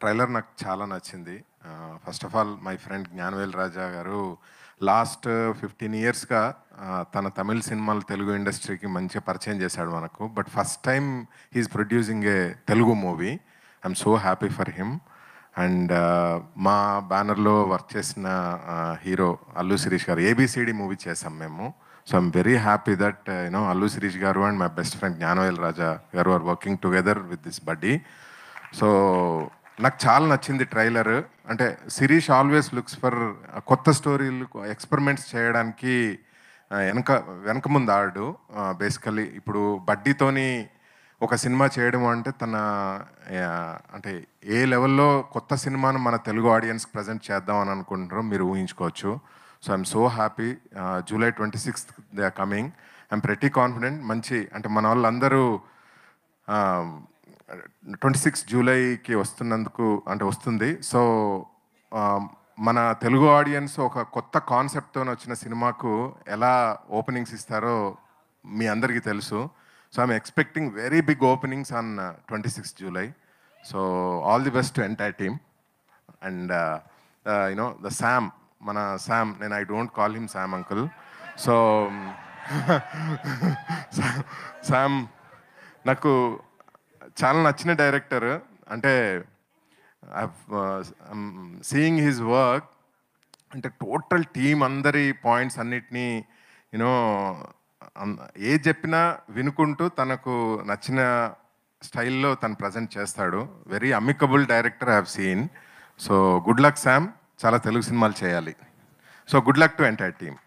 Trailer నాకు చాలా నచ్చింది. First of all my friend Gnanavel Raja గారు లాస్ట్ 15 ఇయర్స్‌గా తన తమిళ్ సినిమాలు తెలుగు ఇండస్ట్రీకి మంచిగా పరిచయం చేశాడు మనకు. But first time he is producing A Telugu movie. I'm so happy for him. And మా బ్యానర్‌లో వర్క్ చేసిన హీరో అల్లు శిరీష్ గారు ఏబీసీడీ మూవీ చేసాం మేము. So I'm very happy that Allu Sirish గారు and my best friend Gnanavel Raja గారు are working together with this buddy. So నాకు చాలా నచ్చింది ట్రైలర్. అంటే శిరీష్ ఆల్వేస్ లుక్స్ ఫర్ కొత్త స్టోరీలు ఎక్స్పెరిమెంట్స్ చేయడానికి వెనక ముందు ఆడు. బేసికలీ ఇప్పుడు బడ్డీతోని ఒక సినిమా చేయడం అంటే తన అంటే ఏ లెవెల్లో కొత్త సినిమాను మన తెలుగు ఆడియన్స్కి ప్రజెంట్ చేద్దాం అని అనుకుంటున్నారో మీరు ఊహించుకోవచ్చు. So I'm so happy. July 26th they are coming. I'm pretty confident. మంచి అంటే మన వాళ్ళందరూ 26 జూలైకి వస్తున్నందుకు అంటే వస్తుంది. సో మన తెలుగు ఆడియన్స్ ఒక కొత్త కాన్సెప్ట్తో వచ్చిన సినిమాకు ఎలా ఓపెనింగ్స్ ఇస్తారో మీ అందరికీ తెలుసు. So I'm expecting very big openings on 26 July. So all the best to entire team. And the Sam, మన శామ్, నేను I don't call him Sam uncle. So Sam నాకు చాలా నచ్చిన డైరెక్టర్. అంటే సీయింగ్ హిజ్ వర్క్, అంటే టోటల్ టీమ్ అందరి పాయింట్స్ అన్నిటినీ ఏది చెప్పినా వినుకుంటూ తనకు నచ్చిన స్టైల్లో తను ప్రజెంట్ చేస్తాడు. Very amicable director I have seen. So good luck Sam, చాలా తెలుగు సినిమాలు చేయాలి. So good luck to entire team.